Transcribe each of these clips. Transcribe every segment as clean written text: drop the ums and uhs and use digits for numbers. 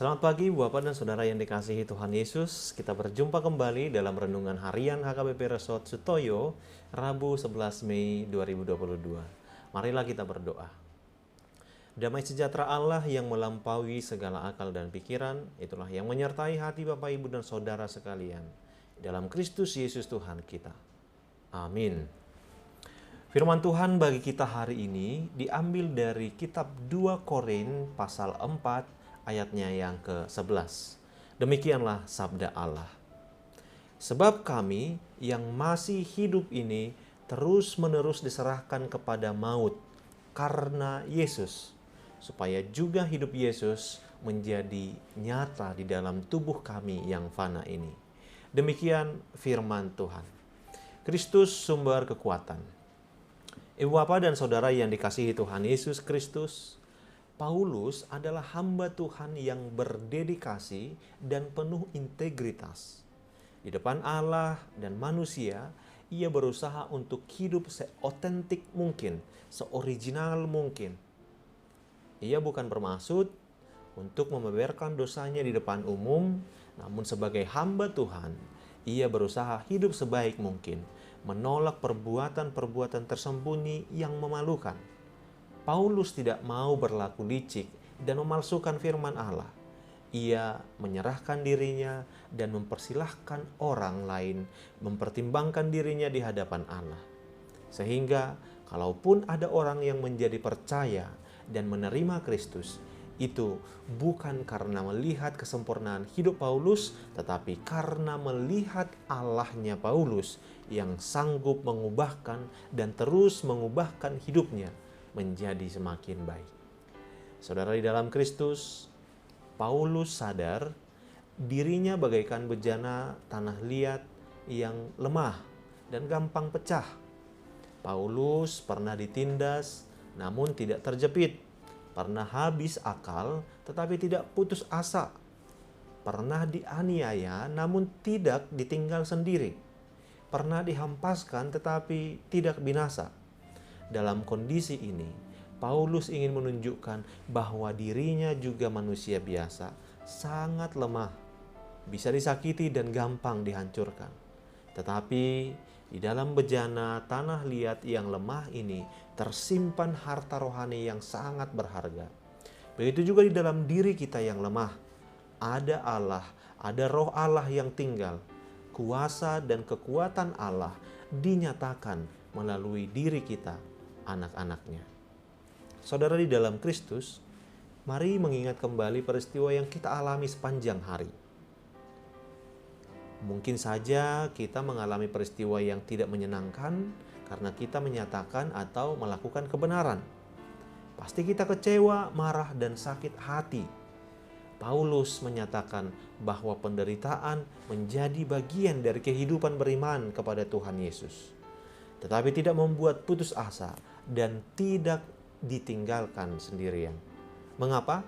Selamat pagi Bapak dan Saudara yang dikasihi Tuhan Yesus. Kita berjumpa kembali dalam renungan harian HKBP Resort Sutoyo, Rabu 11 Mei 2022. Marilah kita berdoa. Damai sejahtera Allah yang melampaui segala akal dan pikiran, itulah yang menyertai hati Bapak, Ibu, dan Saudara sekalian. Dalam Kristus Yesus Tuhan kita. Amin. Firman Tuhan bagi kita hari ini diambil dari kitab 2 Korin pasal 4 ayatnya yang ke-11. Demikianlah sabda Allah. Sebab kami yang masih hidup ini terus-menerus diserahkan kepada maut karena Yesus, supaya juga hidup Yesus menjadi nyata di dalam tubuh kami yang fana ini. Demikian firman Tuhan. Kristus sumber kekuatan. Ibu Bapak dan Saudara yang dikasihi Tuhan Yesus Kristus, Paulus adalah hamba Tuhan yang berdedikasi dan penuh integritas. Di depan Allah dan manusia, ia berusaha untuk hidup seotentik mungkin, seoriginal mungkin. Ia bukan bermaksud untuk membeberkan dosanya di depan umum, namun sebagai hamba Tuhan, ia berusaha hidup sebaik mungkin, menolak perbuatan-perbuatan tersembunyi yang memalukan. Paulus tidak mau berlaku licik dan memalsukan firman Allah. Ia menyerahkan dirinya dan mempersilahkan orang lain mempertimbangkan dirinya di hadapan Allah. Sehingga kalaupun ada orang yang menjadi percaya dan menerima Kristus, itu bukan karena melihat kesempurnaan hidup Paulus, tetapi karena melihat Allahnya Paulus yang sanggup mengubahkan dan terus mengubahkan hidupnya menjadi semakin baik. Saudara di dalam Kristus, Paulus sadar dirinya bagaikan bejana tanah liat yang lemah dan gampang pecah. Paulus pernah ditindas namun tidak terjepit, pernah habis akal tetapi tidak putus asa, pernah dianiaya namun tidak ditinggal sendiri, pernah dihampaskan tetapi tidak binasa. Dalam kondisi ini, Paulus ingin menunjukkan bahwa dirinya juga manusia biasa, sangat lemah, bisa disakiti dan gampang dihancurkan. Tetapi di dalam bejana tanah liat yang lemah ini tersimpan harta rohani yang sangat berharga. Begitu juga di dalam diri kita yang lemah, ada Allah, ada roh Allah yang tinggal. Kuasa dan kekuatan Allah dinyatakan melalui diri kita, anak-anaknya. Saudara di dalam Kristus, mari mengingat kembali peristiwa yang kita alami sepanjang hari. Mungkin saja kita mengalami peristiwa yang tidak menyenangkan karena kita menyatakan atau melakukan kebenaran. Pasti kita kecewa, marah, dan sakit hati. Paulus menyatakan bahwa penderitaan menjadi bagian dari kehidupan beriman kepada Tuhan Yesus, tetapi tidak membuat putus asa dan tidak ditinggalkan sendirian. Mengapa?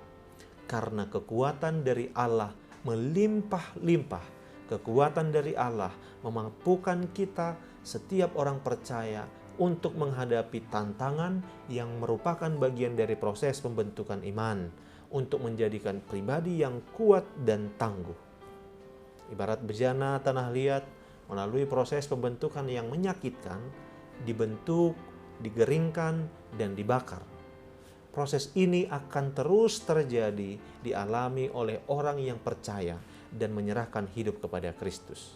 Karena kekuatan dari Allah melimpah-limpah. Kekuatan dari Allah memampukan kita, setiap orang percaya, untuk menghadapi tantangan yang merupakan bagian dari proses pembentukan iman, untuk menjadikan pribadi yang kuat dan tangguh. Ibarat bejana tanah liat, melalui proses pembentukan yang menyakitkan, dibentuk, digeringkan, dan dibakar. Proses ini akan terus terjadi, dialami oleh orang yang percaya dan menyerahkan hidup kepada Kristus.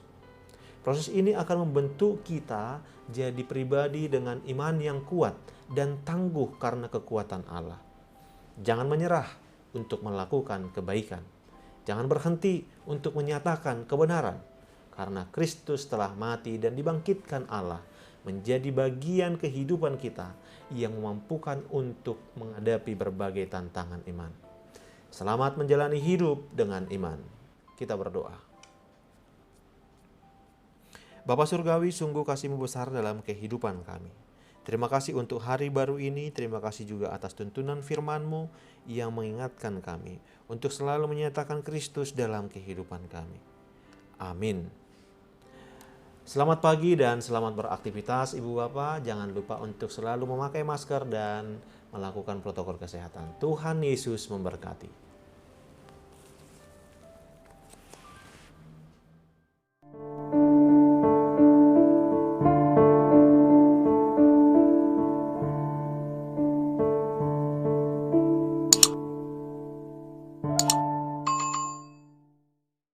Proses ini akan membentuk kita jadi pribadi dengan iman yang kuat dan tangguh karena kekuatan Allah. Jangan menyerah untuk melakukan kebaikan. Jangan berhenti untuk menyatakan kebenaran, karena Kristus telah mati dan dibangkitkan Allah menjadi bagian kehidupan kita yang memampukan untuk menghadapi berbagai tantangan iman. Selamat menjalani hidup dengan iman. Kita berdoa. Bapa Surgawi, sungguh kasih-Mu besar dalam kehidupan kami. Terima kasih untuk hari baru ini, terima kasih juga atas tuntunan firman-Mu yang mengingatkan kami untuk selalu menyatakan Kristus dalam kehidupan kami. Amin. Selamat pagi dan selamat beraktivitas Ibu Bapak. Jangan lupa untuk selalu memakai masker dan melakukan protokol kesehatan. Tuhan Yesus memberkati.